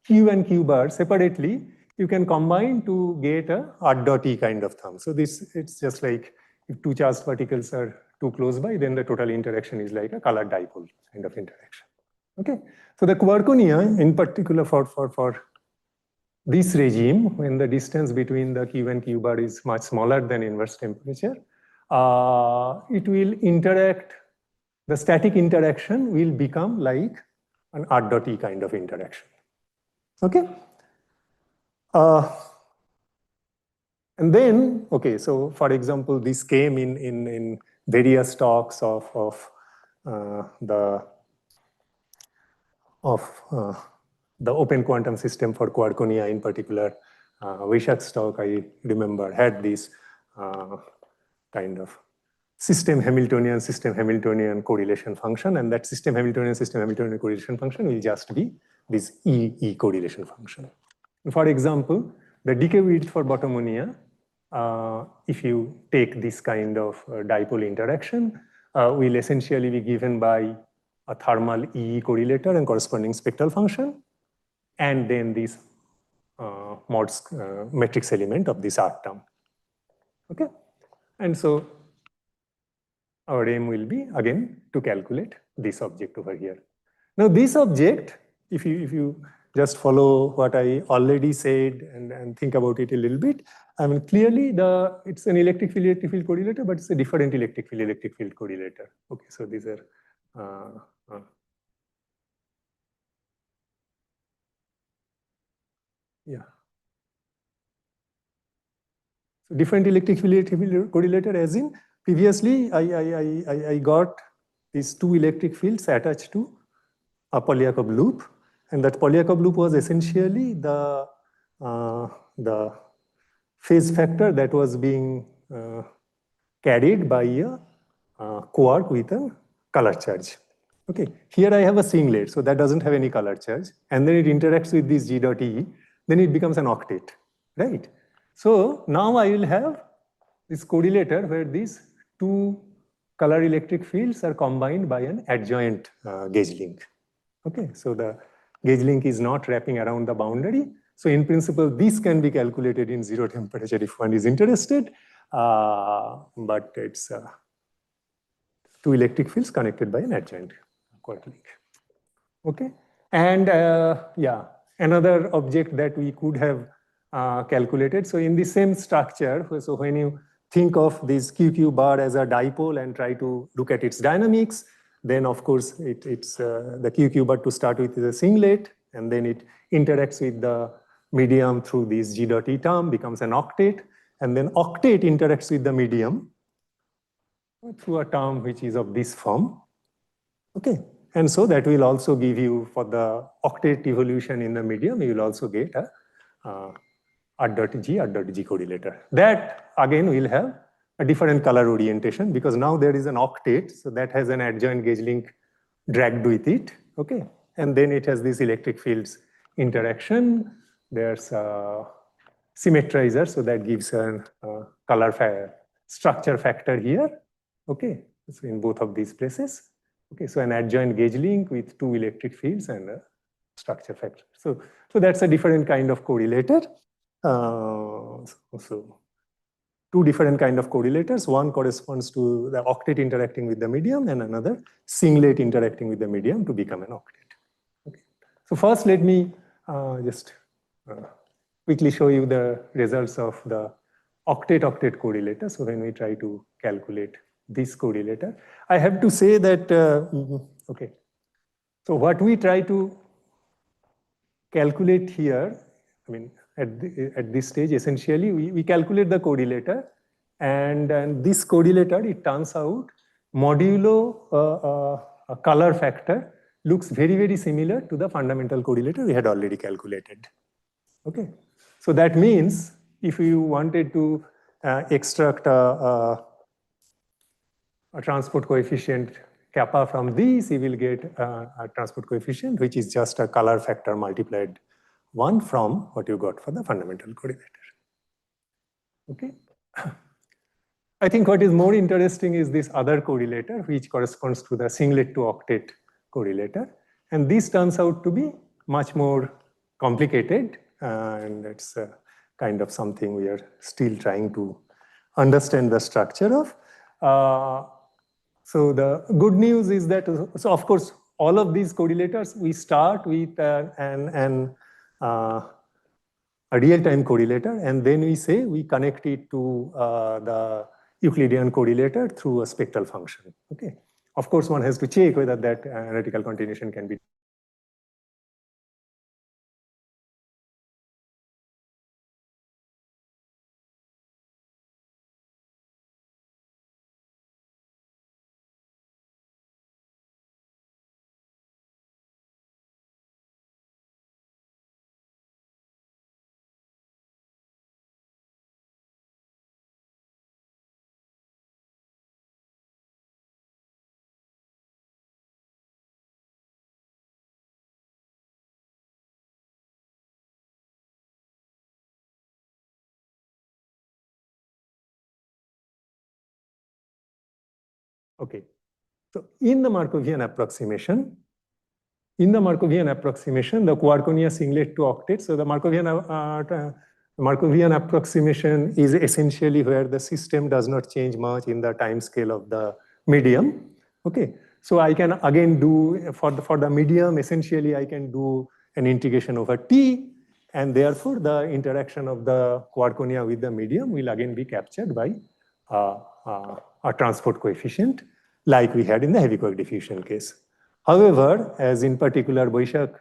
Q and Q bar separately, you can combine to get a R dot E kind of thumb. So it's just like if two charged particles are too close by, then the total interaction is like a colored dipole kind of interaction. Okay, so the quarkonia in particular for this regime, when the distance between the Q and Q bar is much smaller than inverse temperature, it will interact, the static interaction will become like an R dot E kind of interaction. Okay. And then, okay, so for example, this came in various talks of the open quantum system for quarkonia in particular. Vaishak's talk, I remember, had this kind of system Hamiltonian correlation function, and that system Hamiltonian correlation function will just be this E correlation function. For example, the decay width for bottomonia, if you take this kind of dipole interaction, will essentially be given by a thermal E correlator and corresponding spectral function, and then this matrix element of this R term. Okay, and so our aim will be again to calculate this object over here. Now this object, if you just follow what I already said and think about it a little bit, I mean clearly it's an electric field correlator, but it's a different electric field correlator. Okay, so these are yeah. So different electric field correlator, as in previously I got these two electric fields attached to a Polyakov loop, and that Polyakov loop was essentially the phase factor that was being carried by a quark with a color charge. Okay, here I have a singlet, so that doesn't have any color charge, and then it interacts with this G dot E, then it becomes an octet, right? So now I will have this correlator where these two color electric fields are combined by an adjoint gauge link. Okay, so the gauge link is not wrapping around the boundary. So in principle, this can be calculated in zero temperature if one is interested, but it's two electric fields connected by an adjoint quark link. Okay, and yeah, another object that we could have calculated. So in the same structure, so when you think of this QQ bar as a dipole and try to look at its dynamics, then of course it's the QQ bar to start with is a singlet, and then it interacts with the medium through this G dot E term, becomes an octet, and then octet interacts with the medium through a term which is of this form. Okay, and so that will also give you, for the octet evolution in the medium, you will also get a R dot G correlator. That again will have a different color orientation because now there is an octet, so that has an adjoint gauge link dragged with it. Okay, and then it has this electric fields interaction. There's a symmetrizer, so that gives a color structure factor here. Okay, so in both of these places. Okay, so an adjoint gauge link with two electric fields and a structure factor. So that's a different kind of correlator. So two different kind of correlators. One corresponds to the octet interacting with the medium, and another singlet interacting with the medium to become an octet. Okay. So first, let me just quickly show you the results of the octet-octet correlator. So when we try to calculate this correlator, I have to say that, okay, so what we try to calculate here, I mean, at this stage, essentially, we calculate the correlator, and this correlator, it turns out, modulo a color factor looks very, very similar to the fundamental correlator we had already calculated. Okay, so that means if you wanted to extract a transport coefficient kappa from this, you will get a transport coefficient which is just a color factor multiplied 1 from what you got for the fundamental correlator. Okay. I think what is more interesting is this other correlator, which corresponds to the singlet to octet correlator. And this turns out to be much more complicated, and it's kind of something we are still trying to understand the structure of. So the good news is that, so of course, all of these correlators, we start with a real-time correlator, and then we say we connect it to the Euclidean correlator through a spectral function. Okay. Of course, one has to check whether that analytical continuation can be. Okay. So in the Markovian approximation, the Quark-Gluon singlet to octet. So the Markovian approximation is essentially where the system does not change much in the time scale of the medium. Okay. So I can again do for the medium, essentially I can do an integration over T, and therefore the interaction of the Quark-Gluon with the medium will again be captured by a transport coefficient like we had in the heavy quark diffusion case. However, as in particular Boishak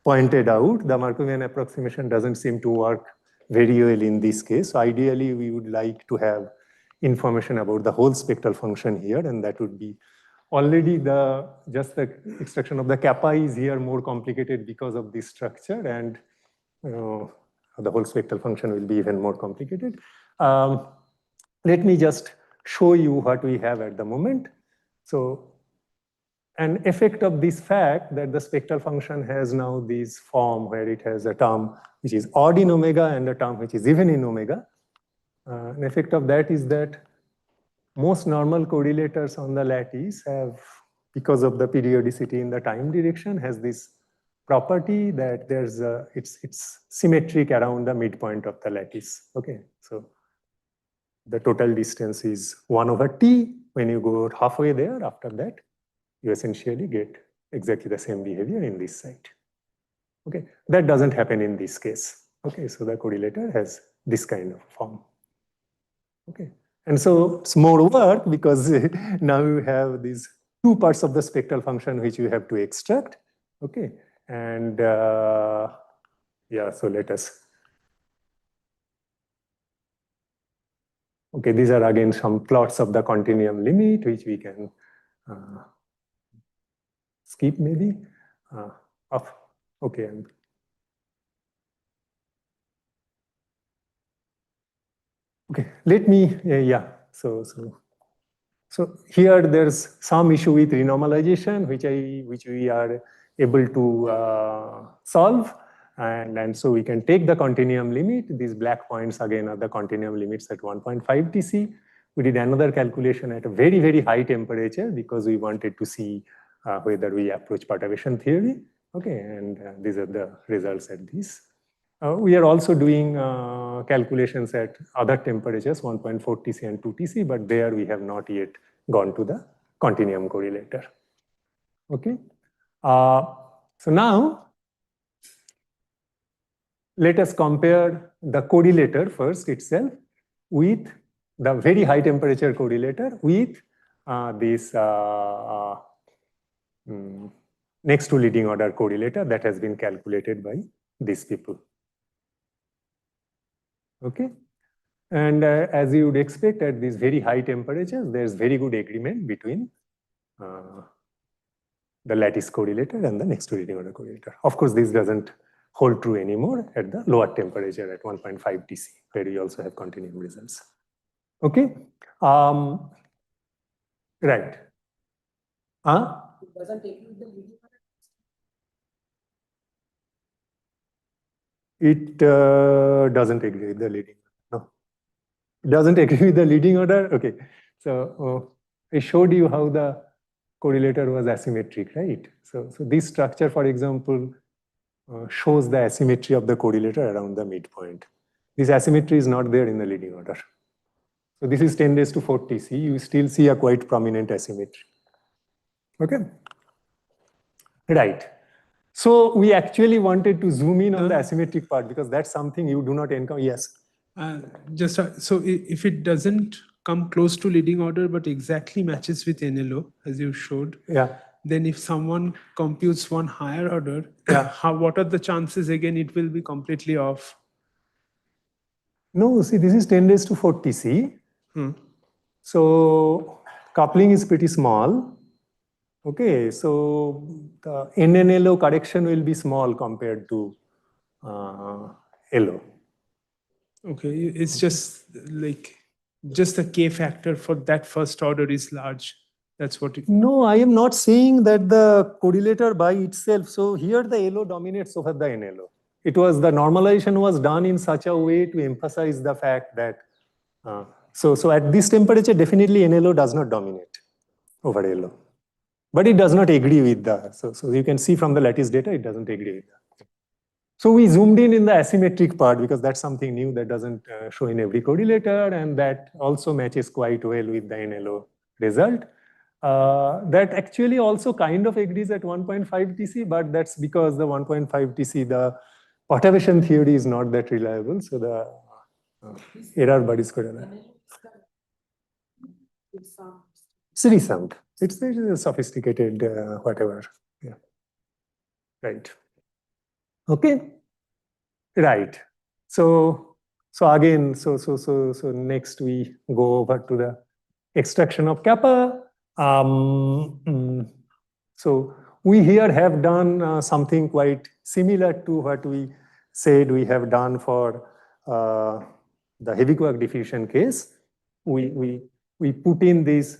pointed out, the Markovian approximation doesn't seem to work very well in this case. So ideally, we would like to have information about the whole spectral function here, and that would be already just the extraction of the kappa is here more complicated because of this structure, and the whole spectral function will be even more complicated. Let me just show you what we have at the moment. So an effect of this fact that the spectral function has now this form where it has a term which is odd in omega and a term which is even in omega. An effect of that is that most normal correlators on the lattice have, because of the periodicity in the time direction, has this property that it's symmetric around the midpoint of the lattice. Okay, so the total distance is 1 over t. When you go halfway there, after that, you essentially get exactly the same behavior in this site. Okay, that doesn't happen in this case. Okay, so the correlator has this kind of form. Okay, and so it's more work because now you have these two parts of the spectral function which you have to extract. Okay, and yeah, so let us. Okay, these are again some plots of the continuum limit which we can skip maybe. Okay. Okay, let me, yeah, so here there's some issue with renormalization which we are able to solve. And so we can take the continuum limit. These black points again are the continuum limits at 1.5 Tc. We did another calculation at a very, very high temperature because we wanted to see whether we approach perturbation theory. Okay, and these are the results at this. We are also doing calculations at other temperatures, 1.4 Tc and 2 Tc, but there we have not yet gone to the continuum correlator. Okay, so now let us compare the correlator first itself with the very high temperature correlator with this next to leading order correlator that has been calculated by these people. Okay. And as you would expect at these very high temperatures, there's very good agreement between the lattice correlator and the next to leading order correlator. Of course, this doesn't hold true anymore at the lower temperature at 1.5 Tc, where we also have continuum results. Okay. Right. It doesn't take you the leading order. It doesn't agree with the leading order. No. It doesn't agree with the leading order. Okay. So I showed you how the correlator was asymmetric, right? So this structure, for example, shows the asymmetry of the correlator around the midpoint. This asymmetry is not there in the leading order. So this is 10 raised to 4 Tc. You still see a quite prominent asymmetry. Okay. Right. So we actually wanted to zoom in on the asymmetric part because that's something you do not encounter. Yes. So if it doesn't come close to leading order but exactly matches with NLO as you showed, yeah. Then if someone computes one higher order, what are the chances again it will be completely off? No, see, this is 10 raised to 4 Tc. So coupling is pretty small. Okay, so the NNLO correction will be small compared to LO. Okay, it's just like the K factor for that first order is large. That's what it. No, I am not saying that the correlator by itself. So here the LO dominates over the NLO. It was the normalization was done in such a way to emphasize the fact that so at this temperature definitely NLO does not dominate over LO. But it does not agree with the, so you can see from the lattice data, it doesn't agree with that. So we zoomed in the asymmetric part because that's something new that doesn't show in every correlator, and that also matches quite well with the NLO result. That actually also kind of agrees at 1.5 Tc, but that's because the 1.5 Tc, the perturbation theory is not that reliable. So the error bar is correct. It's resummed. It's a sophisticated whatever. Yeah. Right. Okay. Right. So again, so next we go over to the extraction of kappa. So we here have done something quite similar to what we said we have done for the heavy quark diffusion case. We put in this.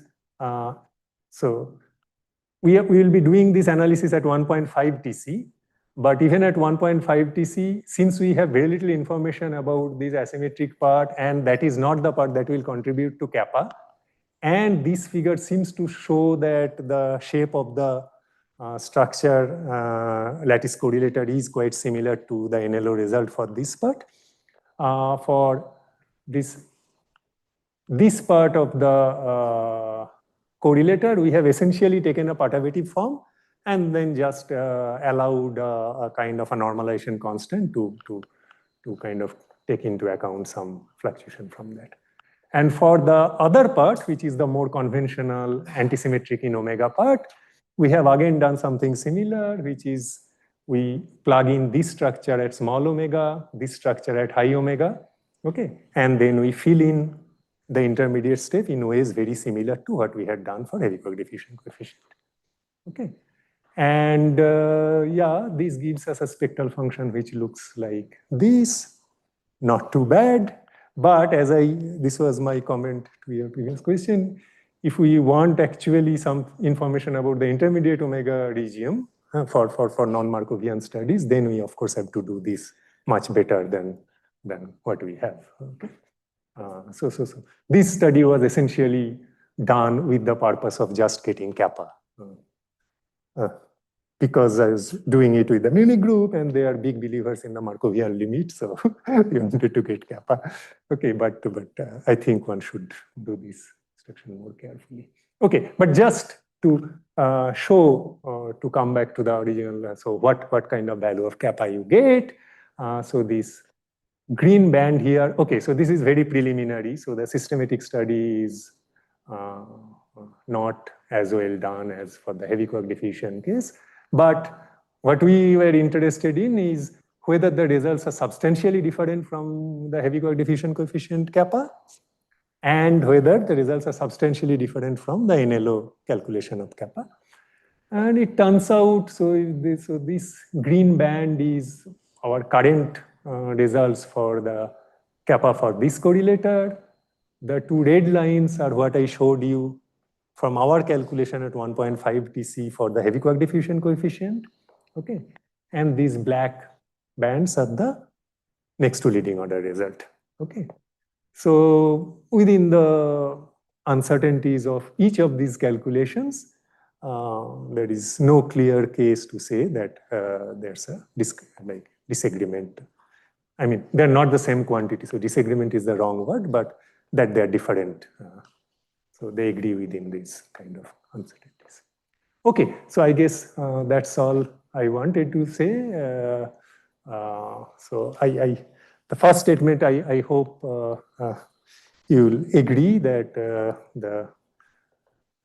So we will be doing this analysis at 1.5 Tc, but even at 1.5 Tc, since we have very little information about this asymmetric part, and that is not the part that will contribute to kappa, and this figure seems to show that the shape of the structure lattice correlator is quite similar to the NLO result for this part. For this part of the correlator, we have essentially taken a perturbative form and then just allowed a kind of a normalization constant to kind of take into account some fluctuation from that. And for the other part, which is the more conventional antisymmetric in omega part, we have again done something similar, which is we plug in this structure at small omega, this structure at high omega, okay, and then we fill in the intermediate step in ways very similar to what we had done for heavy quark diffusion coefficient. Okay, and yeah, this gives us a spectral function which looks like this. Not too bad, but as this was my comment to your previous question. If we want actually some information about the intermediate omega region for non-Markovian studies, then we of course have to do this much better than what we have. Okay. So this study was essentially done with the purpose of just getting kappa. Because I was doing it with the Munich group and they are big believers in the Markovian limit, so we wanted to get kappa. Okay, but I think one should do this instruction more carefully. Okay, but just to show, to come back to the original, so what kind of value of kappa you get, So this green band here, okay, so this is very preliminary. So the systematic study is not as well done as for the heavy quark diffusion case. But what we were interested in is whether the results are substantially different from the heavy quark diffusion coefficient kappa, and whether the results are substantially different from the NLO calculation of kappa. And it turns out, so this green band is our current results for the kappa for this correlator. The two red lines are what I showed you from our calculation at 1.5 TC for the heavy quark diffusion coefficient. Okay, and these black bands are the next to leading order result. Okay, so within the uncertainties of each of these calculations, there is no clear case to say that there's a disagreement. I mean, they're not the same quantity, so disagreement is the wrong word, but that they're different. So they agree within these kind of uncertainties. Okay, so I guess that's all I wanted to say. So the first statement, I hope you'll agree that the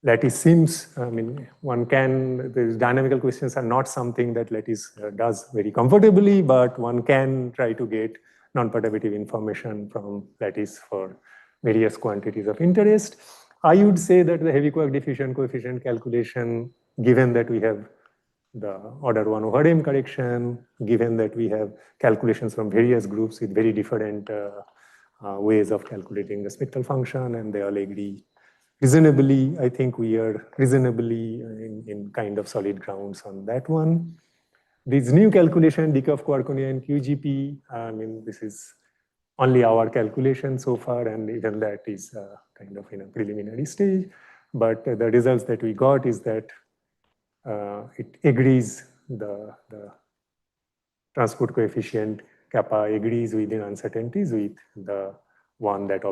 lattice seems, I mean, the dynamical questions are not something that lattice does very comfortably, but one can try to get non-perturbative information from lattice for various quantities of interest. I would say that the heavy quark diffusion coefficient calculation, given that we have the order 1 over m correction, given that we have calculations from various groups with very different ways of calculating the spectral function, and they all agree reasonably. I think we are reasonably in kind of solid grounds on that one. This new calculation, decay of Quark-Gluon and QGP, I mean, this is only our calculation so far, and even that is kind of in a preliminary stage. But the results that we got is that it agrees, the transport coefficient kappa agrees within uncertainties with the one that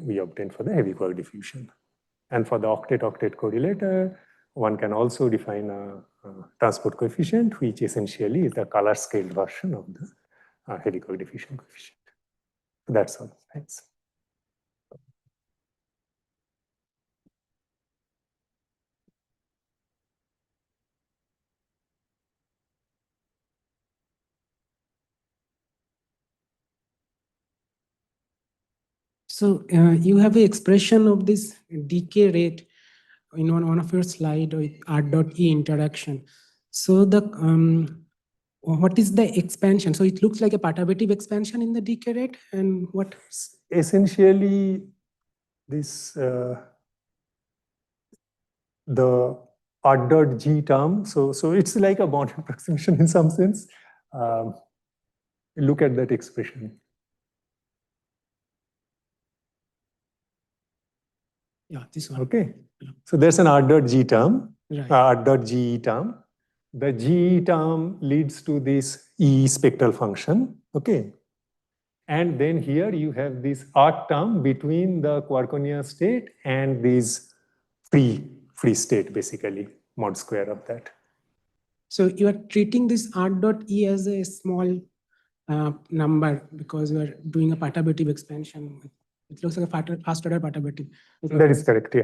we obtained for the heavy quark diffusion. And for the octet-octet correlator, one can also define a transport coefficient, which essentially is the color scaled version of the heavy quark diffusion coefficient. That's all. Thanks. So you have an expression of this decay rate in one of your slide with R dot E interaction. So the what is the expansion? So it looks like a perturbative expansion in the decay rate, and what? Essentially, this the R dot G term. So it's like a bound approximation in some sense. Look at that expression. Yeah, this one. Okay. So there's an R dot G term, Right. R dot G term. The G term leads to this E spectral function. Okay. And then here you have this R term between the Quark-Gluon state and this free state, basically, mod square of that. So you are treating this R dot E as a small number because you are doing a perturbative expansion. It looks like a first order perturbative. That is correct, yeah.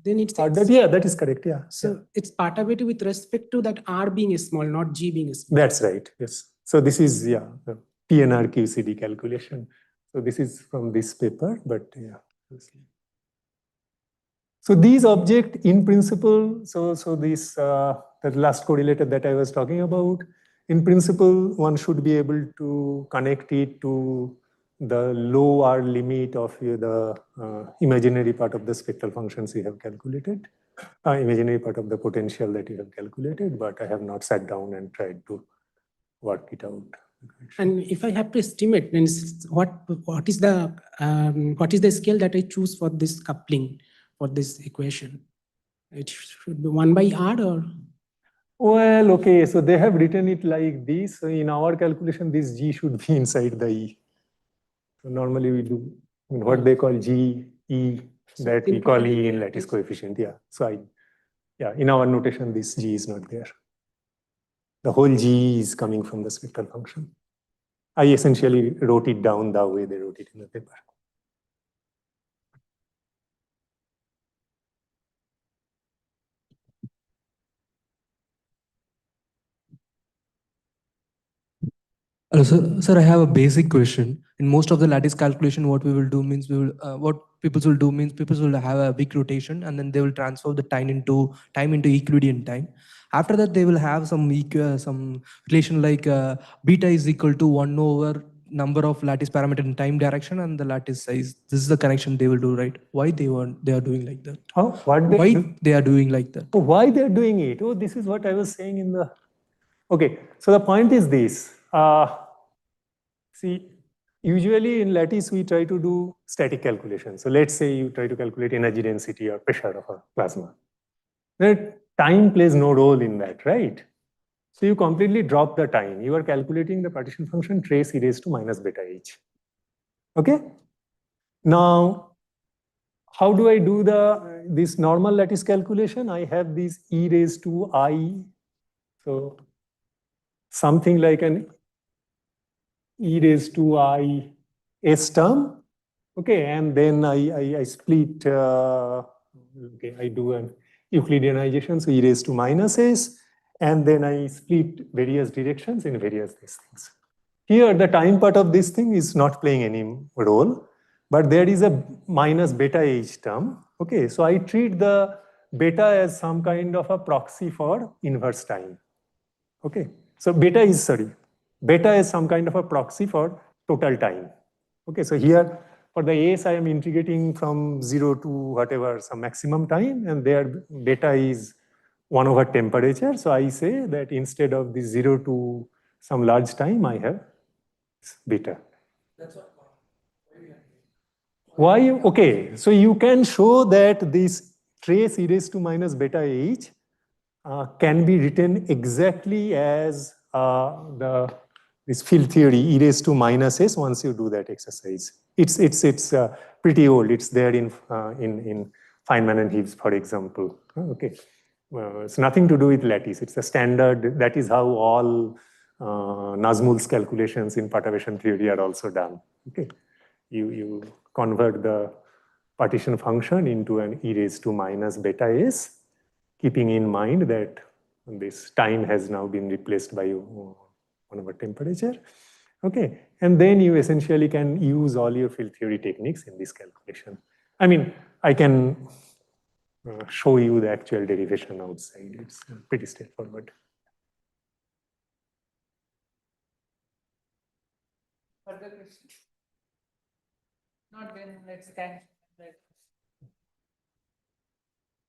Then it's yeah, that is correct, yeah. So it's perturbative with respect to that R being small, not G being small. That's right, yes. So this is, yeah, the PNR QCD calculation. So this is from this paper, but yeah. So these objects in principle, so this, the last correlator that I was talking about, in principle, one should be able to connect it to the lower limit of the imaginary part of the spectral functions you have calculated, imaginary part of the potential that you have calculated, but I have not sat down and tried to work it out. And if I have to estimate, then what is the scale that I choose for this coupling for this equation? It should be 1 by R or? Well, okay, so they have written it like this. So in our calculation, this G should be inside the E. So normally we do what they call G, E, that we call E in lattice coefficient. Yeah. So in our notation, this G is not there. The whole G is coming from the spectral function. I essentially wrote it down the way they wrote it in the paper. Hello, sir. Sir, I have a basic question. In most of the lattice calculation, what we will do means what people will do means people will have a big rotation and then they will transfer the time into Euclidean time. After that, they will have some relation like beta is equal to 1 over number of lattice parameter in time direction and the lattice size. This is the connection they will do, right? Why they are doing like that? Oh, what Why they are doing like that? Oh, why they're doing it? Oh, this is what I was saying in the. Okay, so the point is this. See, usually in lattice we try to do static calculation. So let's say you try to calculate energy density or pressure of a plasma. Then time plays no role in that, right? So you completely drop the time. You are calculating the partition function trace e raised to minus beta h. Okay? Now, how do I do this normal lattice calculation? I have this e raised to I. So something like an e raised to I s term. Okay, and then I split, okay, I do an Euclideanization, so e raised to minus s, and then I split various directions in various these things. Here, the time part of this thing is not playing any role, but there is a minus beta h term. Okay, so I treat the beta as some kind of a proxy for inverse time. Okay, so beta is some kind of a proxy for total time. Okay, so here for the S, I am integrating from 0 to whatever, some maximum time, and there beta is 1 over temperature. So I say that instead of this 0 to some large time, I have beta. That's what. Why? Okay, so you can show that this trace e raised to minus beta h can be written exactly as this field theory e raised to minus s once you do that exercise. It's pretty old. It's there in Feynman and Heaves, for example. Okay, it's nothing to do with lattice. It's a standard. That is how all Nazmul's calculations in perturbation theory are also done. Okay, you convert the partition function into an e raised to minus beta s, keeping in mind that this time has now been replaced by 1 over temperature. Okay, and then you essentially can use all your field theory techniques in this calculation. I mean, I can show you the actual derivation outside. It's pretty straightforward. Further questions? Not then let's thank.